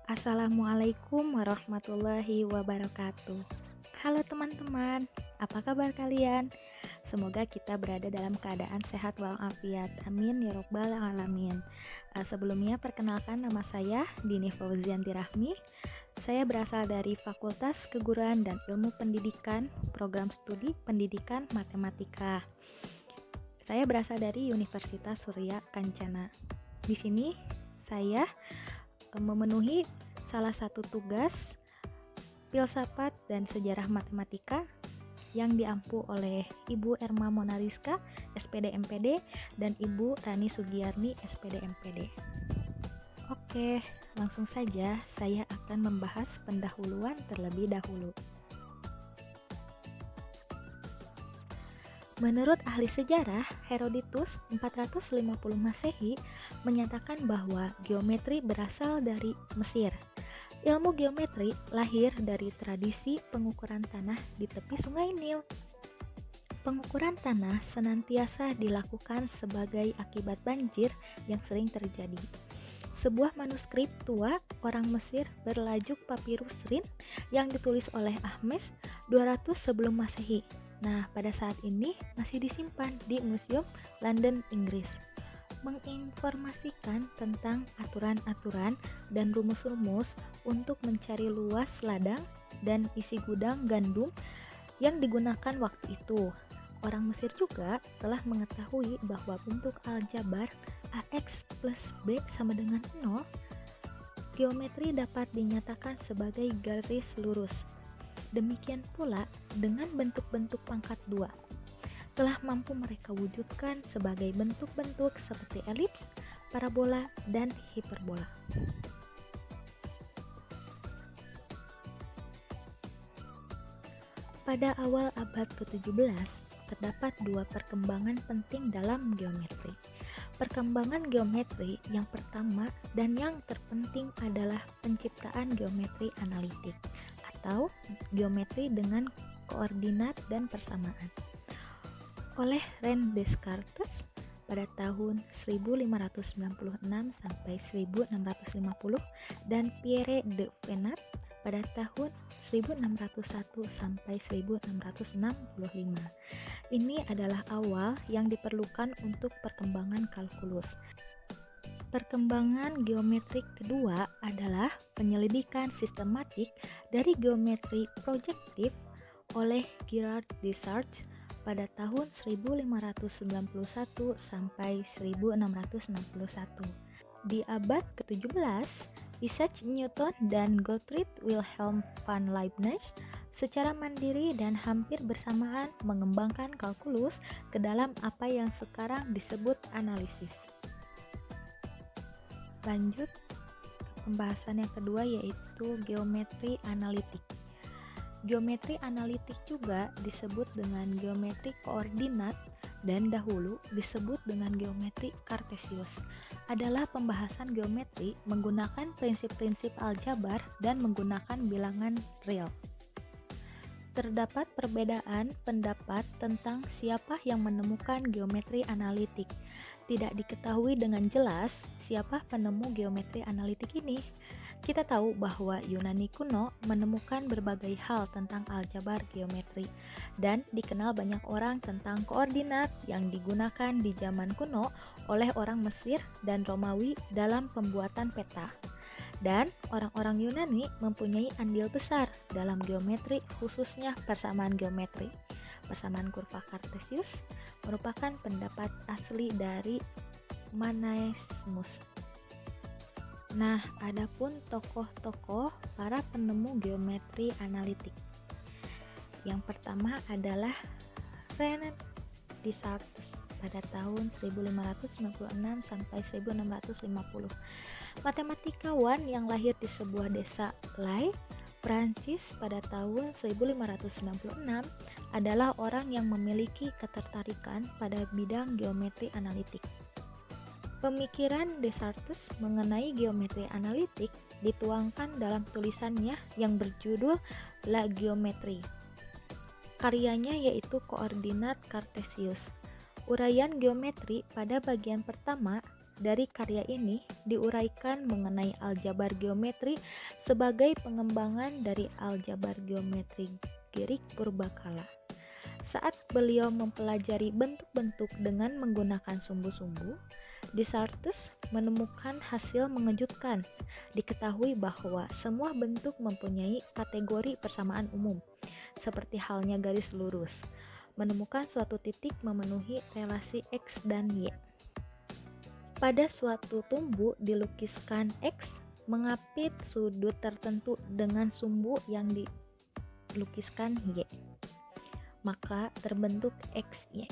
Assalamualaikum warahmatullahi wabarakatuh. Halo teman-teman, apa kabar kalian? Semoga kita berada dalam keadaan sehat walafiat. Amin ya robbal alamin. Sebelumnya perkenalkan nama saya Dini Fauzianti Rahmi. Saya berasal dari Fakultas Keguruan dan Ilmu Pendidikan, Program Studi Pendidikan Matematika. Saya berasal dari Universitas Surya Kencana. Di sini saya memenuhi salah satu tugas filsafat dan sejarah matematika yang diampu oleh Ibu Erma Monariska, SPD MPD, dan Ibu Rani Sugiyarni, SPD MPD. Oke, langsung saja saya akan membahas pendahuluan terlebih dahulu. Menurut ahli sejarah, Herodotus 450 Masehi menyatakan bahwa geometri berasal dari Mesir. Ilmu geometri lahir dari tradisi pengukuran tanah di tepi Sungai Nil. Pengukuran tanah senantiasa dilakukan sebagai akibat banjir yang sering terjadi. Sebuah manuskrip tua orang Mesir berlajuk papirus Rin yang ditulis oleh Ahmes 200 sebelum Masehi. Nah, pada saat ini masih disimpan di Museum London, Inggris. Menginformasikan tentang aturan-aturan dan rumus-rumus untuk mencari luas ladang dan isi gudang gandum yang digunakan waktu itu. Orang Mesir juga telah mengetahui bahwa bentuk aljabar AX plus B sama dengan 0. Geometri dapat dinyatakan sebagai garis lurus. Demikian pula dengan bentuk-bentuk pangkat 2 telah mampu mereka wujudkan sebagai bentuk-bentuk seperti elips, parabola, dan hiperbola. Pada awal abad ke-17, terdapat dua perkembangan penting dalam geometri. Perkembangan geometri yang pertama dan yang terpenting adalah penciptaan geometri analitik atau geometri dengan koordinat dan persamaan oleh René Descartes pada tahun 1596 sampai 1650 dan Pierre de Venat pada tahun 1601 sampai 1665. Ini adalah awal yang diperlukan untuk perkembangan kalkulus. Perkembangan geometrik kedua adalah penyelidikan sistematik dari geometri projektif oleh Girard Desargues pada tahun 1591 sampai 1661. Di abad ke-17, Isaac Newton dan Gottfried Wilhelm van Leibniz secara mandiri dan hampir bersamaan mengembangkan kalkulus ke dalam apa yang sekarang disebut analisis. Lanjut ke pembahasan yang kedua, yaitu geometri analitik. Geometri analitik juga disebut dengan geometri koordinat dan dahulu disebut dengan geometri kartesius. Adalah pembahasan geometri menggunakan prinsip-prinsip aljabar dan menggunakan bilangan real. Terdapat perbedaan pendapat tentang siapa yang menemukan geometri analitik. Tidak diketahui dengan jelas siapa penemu geometri analitik ini. Kita tahu bahwa Yunani kuno menemukan berbagai hal tentang aljabar geometri dan dikenal banyak orang tentang koordinat yang digunakan di zaman kuno oleh orang Mesir dan Romawi dalam pembuatan peta. Dan orang-orang Yunani mempunyai andil besar dalam geometri, khususnya persamaan geometri. Persamaan kurva Kartesius merupakan pendapat asli dari Maneismus. Nah, adapun tokoh-tokoh para penemu geometri analitik. Yang pertama adalah René Desargues pada tahun 1596 sampai 1650. Matematikawan yang lahir di sebuah desa Lai, Prancis pada tahun 1596 adalah orang yang memiliki ketertarikan pada bidang geometri analitik. Pemikiran Desargues mengenai geometri analitik dituangkan dalam tulisannya yang berjudul La Géométrie. Karyanya yaitu Koordinat Kartesius. Uraian geometri pada bagian pertama dari karya ini diuraikan mengenai aljabar geometri sebagai pengembangan dari aljabar geometri Girik purbakala. Saat beliau mempelajari bentuk-bentuk dengan menggunakan sumbu-sumbu, Descartes menemukan hasil mengejutkan. Diketahui bahwa semua bentuk mempunyai kategori persamaan umum, seperti halnya garis lurus. Menemukan suatu titik memenuhi relasi X dan Y. Pada suatu tumbu dilukiskan X mengapit sudut tertentu dengan sumbu yang dilukiskan Y, maka terbentuk XY.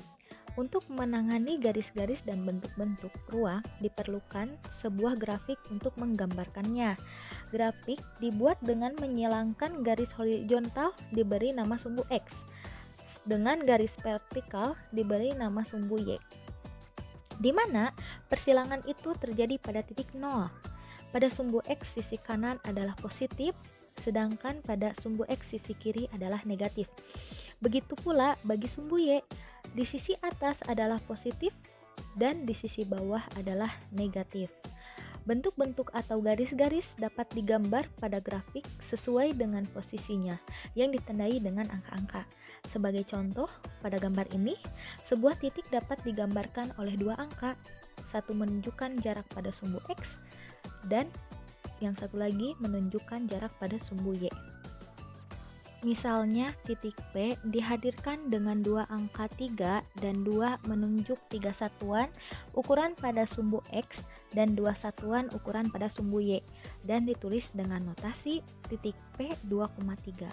Untuk menangani garis-garis dan bentuk-bentuk ruang diperlukan sebuah grafik untuk menggambarkannya. Grafik dibuat dengan menyilangkan garis horizontal diberi nama sumbu X, dengan garis vertikal diberi nama sumbu Y, di mana persilangan itu terjadi pada titik 0. Pada sumbu X sisi kanan adalah positif, sedangkan pada sumbu X sisi kiri adalah negatif. Begitu pula bagi sumbu Y, di sisi atas adalah positif dan di sisi bawah adalah negatif. Bentuk-bentuk atau garis-garis dapat digambar pada grafik sesuai dengan posisinya yang ditandai dengan angka-angka. Sebagai contoh, pada gambar ini, sebuah titik dapat digambarkan oleh dua angka, satu menunjukkan jarak pada sumbu X dan yang satu lagi menunjukkan jarak pada sumbu Y. Misalnya titik P dihadirkan dengan dua angka 3 dan 2 menunjuk 3 satuan ukuran pada sumbu X dan 2 satuan ukuran pada sumbu Y, dan ditulis dengan notasi titik P 2,3.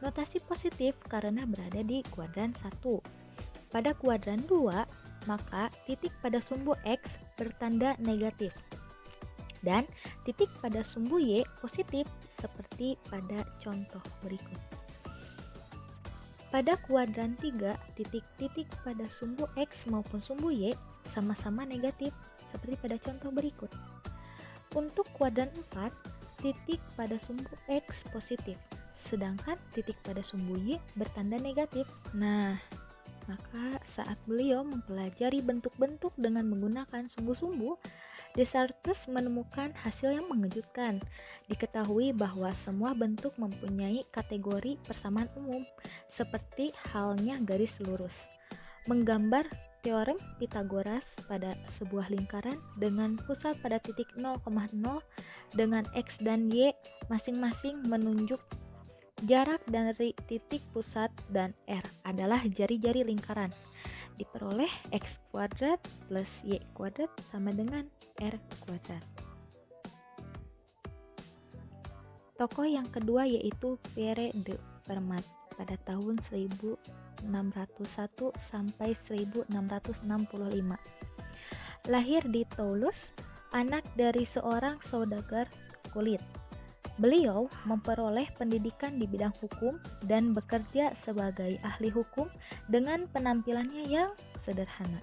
Notasi positif karena berada di kuadran 1. Pada kuadran 2, maka titik pada sumbu X bertanda negatif dan titik pada sumbu Y positif seperti pada contoh berikut. Pada kuadran 3, titik-titik pada sumbu X maupun sumbu Y sama-sama negatif seperti pada contoh berikut. Untuk kuadran 4, titik pada sumbu X positif, sedangkan titik pada sumbu Y bertanda negatif. Nah, maka saat beliau mempelajari bentuk-bentuk dengan menggunakan sumbu-sumbu, Descartes menemukan hasil yang mengejutkan. Diketahui bahwa semua bentuk mempunyai kategori persamaan umum, seperti halnya garis lurus. Menggambar teorem Pythagoras pada sebuah lingkaran dengan pusat pada titik 0,0 dengan X dan Y masing-masing menunjuk jarak dari titik pusat dan R adalah jari-jari lingkaran. Diperoleh X kuadrat plus Y kuadrat sama dengan R kuadrat. Tokoh yang kedua yaitu Pierre de Fermat pada tahun 1601 sampai 1665. Lahir di Toulouse, anak dari seorang saudagar kulit. Beliau memperoleh pendidikan di bidang hukum dan bekerja sebagai ahli hukum dengan penampilannya yang sederhana.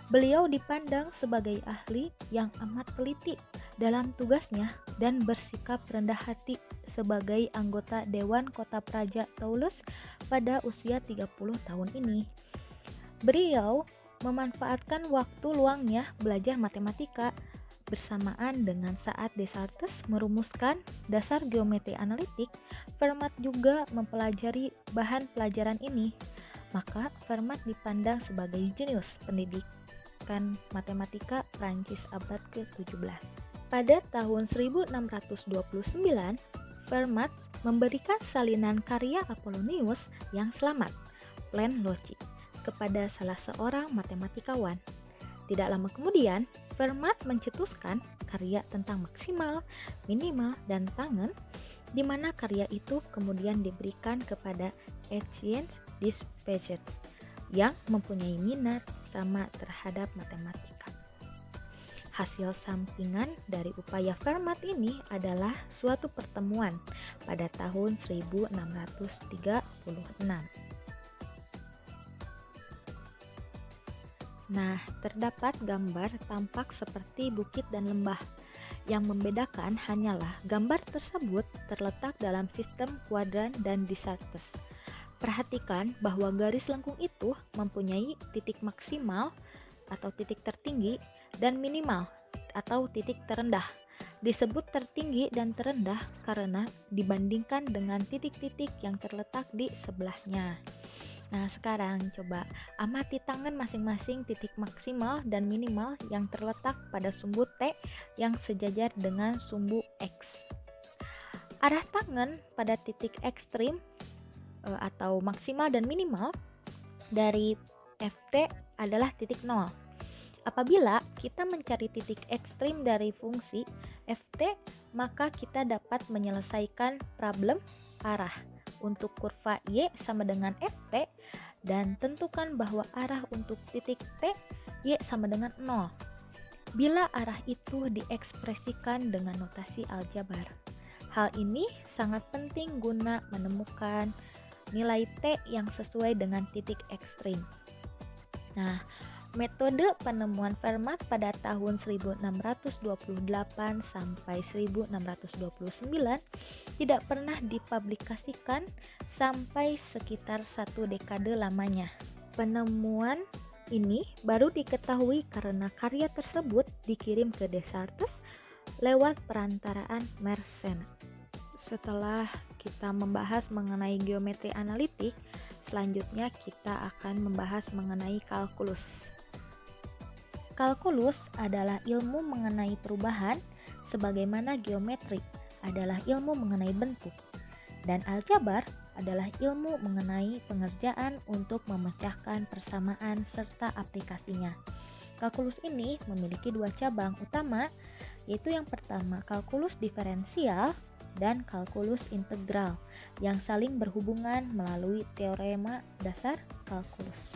Beliau dipandang sebagai ahli yang amat teliti dalam tugasnya dan bersikap rendah hati sebagai anggota Dewan Kota Praja Toulouse pada usia 30 tahun ini. Beliau memanfaatkan waktu luangnya belajar matematika bersamaan dengan saat Descartes merumuskan dasar geometri analitik. Fermat juga mempelajari bahan pelajaran ini. Maka Fermat dipandang sebagai jenius pendidikan matematika Prancis abad ke-17. Pada tahun 1629, Fermat memberikan salinan karya Apollonius yang selamat, Plan Logique, kepada salah seorang matematikawan. Tidak lama kemudian, Fermat mencetuskan karya tentang maksimal, minimal, dan tangen, di mana karya itu kemudian diberikan kepada Etienne Despeget yang mempunyai minat sama terhadap matematika. Hasil sampingan dari upaya Fermat ini adalah suatu pertemuan pada tahun 1636. Nah, terdapat gambar tampak seperti bukit dan lembah. Yang membedakan hanyalah gambar tersebut terletak dalam sistem kuadran dan Descartes. Perhatikan bahwa garis lengkung itu mempunyai titik maksimal atau titik tertinggi dan minimal atau titik terendah. Disebut tertinggi dan terendah karena dibandingkan dengan titik-titik yang terletak di sebelahnya. Nah, sekarang coba amati tangan masing-masing titik maksimal dan minimal yang terletak pada sumbu T yang sejajar dengan sumbu X. Arah tangan pada titik ekstrim atau maksimal dan minimal dari FT adalah titik 0. Apabila kita mencari titik ekstrim dari fungsi FT, maka kita dapat menyelesaikan problem arah. Untuk kurva Y sama dengan FT, dan tentukan bahwa arah untuk titik T, Y sama dengan 0. Bila arah itu diekspresikan dengan notasi aljabar. Hal ini sangat penting guna menemukan nilai T yang sesuai dengan titik ekstrim. Nah, metode penemuan Fermat pada tahun 1628 sampai 1629 tidak pernah dipublikasikan sampai sekitar 1 dekade lamanya. Penemuan ini baru diketahui karena karya tersebut dikirim ke Descartes lewat perantaraan Mersenne. Setelah kita membahas mengenai geometri analitik, selanjutnya kita akan membahas mengenai kalkulus. Kalkulus adalah ilmu mengenai perubahan, sebagaimana geometri adalah ilmu mengenai bentuk, dan aljabar adalah ilmu mengenai pengerjaan untuk memecahkan persamaan serta aplikasinya. Kalkulus ini memiliki 2 cabang utama, yaitu yang pertama kalkulus diferensial dan kalkulus integral yang saling berhubungan melalui teorema dasar kalkulus.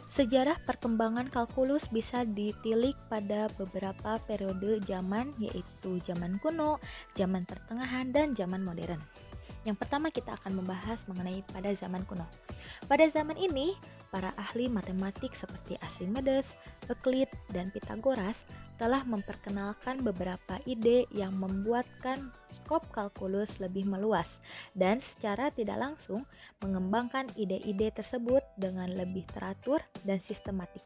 Sejarah perkembangan kalkulus bisa ditilik pada beberapa periode zaman, yaitu zaman kuno, zaman pertengahan, dan zaman modern. Yang pertama kita akan membahas mengenai pada zaman kuno. Pada zaman ini, para ahli matematik seperti Archimedes, Euclid, dan Pythagoras telah memperkenalkan beberapa ide yang membuatkan skop kalkulus lebih meluas dan secara tidak langsung mengembangkan ide-ide tersebut dengan lebih teratur dan sistematik.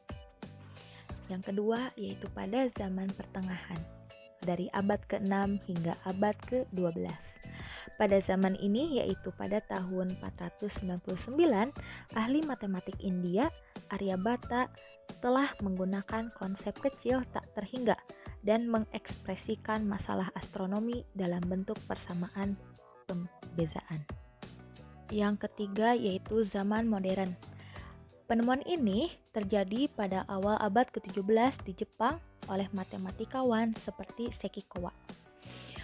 Yang kedua yaitu pada zaman pertengahan, dari abad ke-6 hingga abad ke-12. Pada zaman ini, yaitu pada tahun 499, ahli matematik India, Aryabhata, telah menggunakan konsep kecil tak terhingga dan mengekspresikan masalah astronomi dalam bentuk persamaan pembezaan. Yang ketiga yaitu zaman modern. Penemuan ini terjadi pada awal abad ke-17 di Jepang oleh matematikawan seperti Sekikawa.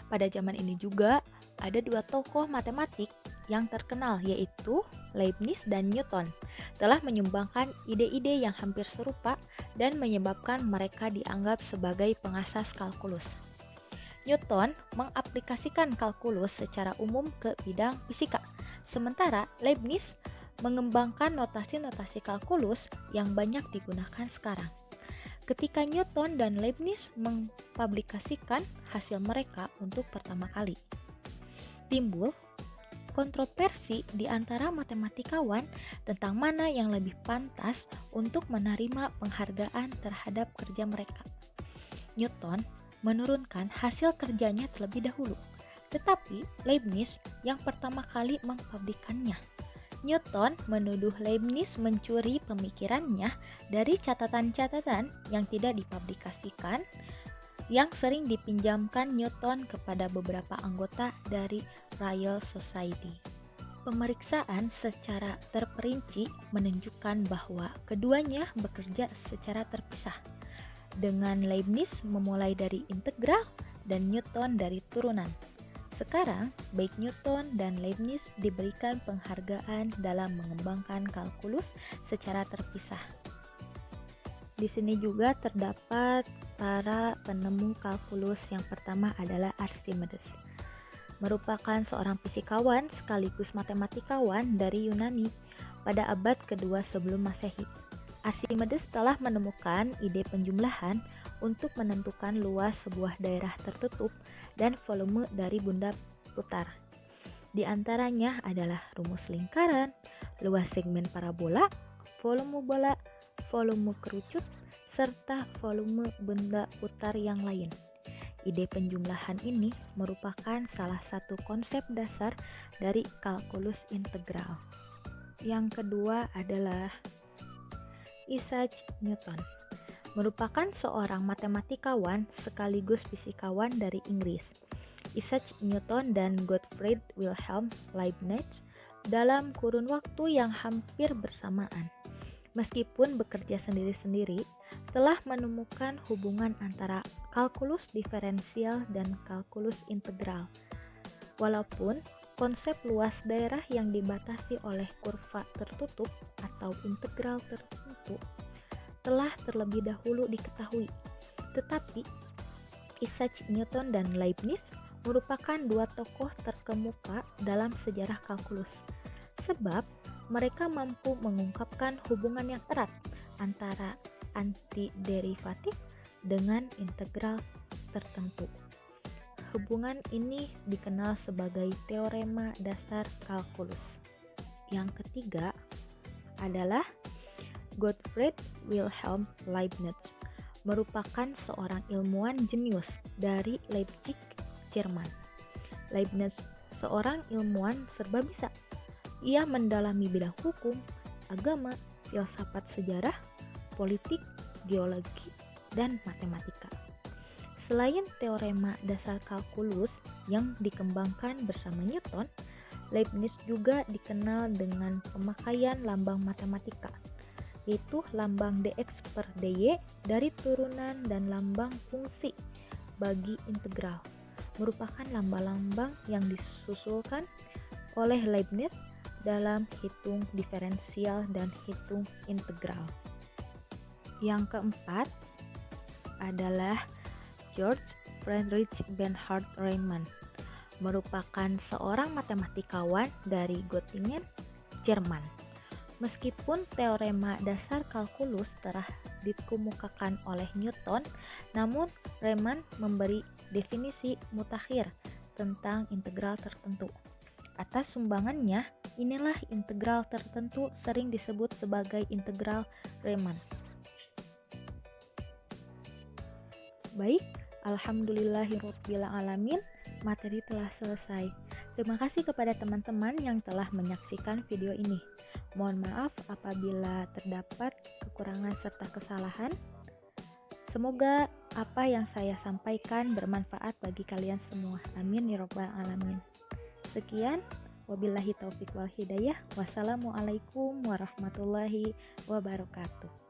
Pada zaman ini juga ada 2 tokoh matematik yang terkenal, yaitu Leibniz dan Newton, telah menyumbangkan ide-ide yang hampir serupa dan menyebabkan mereka dianggap sebagai pengasas kalkulus. Newton mengaplikasikan kalkulus secara umum ke bidang fisika, sementara Leibniz mengembangkan notasi-notasi kalkulus yang banyak digunakan sekarang. Ketika Newton dan Leibniz mempublikasikan hasil mereka untuk pertama kali, timbul kontroversi di antara matematikawan tentang mana yang lebih pantas untuk menerima penghargaan terhadap kerja mereka. Newton menurunkan hasil kerjanya terlebih dahulu, tetapi Leibniz yang pertama kali mempublikannya. Newton menuduh Leibniz mencuri pemikirannya dari catatan-catatan yang tidak dipublikasikan yang sering dipinjamkan Newton kepada beberapa anggota dari Royal Society. Pemeriksaan secara terperinci menunjukkan bahwa keduanya bekerja secara terpisah, dengan Leibniz memulai dari integral dan Newton dari turunan. Sekarang, baik Newton dan Leibniz diberikan penghargaan dalam mengembangkan kalkulus secara terpisah. Di sini juga terdapat para penemu kalkulus. Yang pertama adalah Archimedes, merupakan seorang fisikawan sekaligus matematikawan dari Yunani pada abad kedua sebelum Masehi. Archimedes telah menemukan ide penjumlahan untuk menentukan luas sebuah daerah tertutup dan volume dari bunda putar. Di antaranya adalah rumus lingkaran, luas segmen parabola, volume bola, volume kerucut, serta volume benda putar yang lain. Ide penjumlahan ini merupakan salah satu konsep dasar dari kalkulus integral. Yang kedua adalah Isaac Newton. Merupakan seorang matematikawan sekaligus fisikawan dari Inggris. Isaac Newton dan Gottfried Wilhelm Leibniz dalam kurun waktu yang hampir bersamaan, meskipun bekerja sendiri-sendiri, telah menemukan hubungan antara kalkulus diferensial dan kalkulus integral. Walaupun konsep luas daerah yang dibatasi oleh kurva tertutup atau integral tertentu telah terlebih dahulu diketahui, tetapi Isaac Newton dan Leibniz merupakan dua tokoh terkemuka dalam sejarah kalkulus, sebab mereka mampu mengungkapkan hubungan yang erat antara antiderivatif dengan integral tertentu. Hubungan ini dikenal sebagai teorema dasar kalkulus. Yang ketiga adalah Gottfried Wilhelm Leibniz, merupakan seorang ilmuwan jenius dari Leipzig, Jerman. Leibniz seorang ilmuwan serba bisa. Ia mendalami bidang hukum, agama, filsafat sejarah, politik, geologi, dan matematika. Selain teorema dasar kalkulus yang dikembangkan bersama Newton, Leibniz juga dikenal dengan pemakaian lambang matematika, yaitu lambang dx per dy dari turunan dan lambang fungsi bagi integral, merupakan lambang-lambang yang disusulkan oleh Leibniz dalam hitung diferensial dan hitung integral. Yang keempat adalah George Friedrich Bernhard Riemann, merupakan seorang matematikawan dari Göttingen, Jerman. Meskipun teorema dasar kalkulus telah dikemukakan oleh Newton, namun Riemann memberi definisi mutakhir tentang integral tertentu. Atas sumbangannya, inilah integral tertentu sering disebut sebagai integral Riemann. Baik, alhamdulillahirabbil alamin, materi telah selesai. Terima kasih kepada teman-teman yang telah menyaksikan video ini. Mohon maaf apabila terdapat kekurangan serta kesalahan. Semoga apa yang saya sampaikan bermanfaat bagi kalian semua. Amin ya rabbal alamin. Sekian, wabillahi taufik wal hidayah. Wassalamualaikum warahmatullahi wabarakatuh.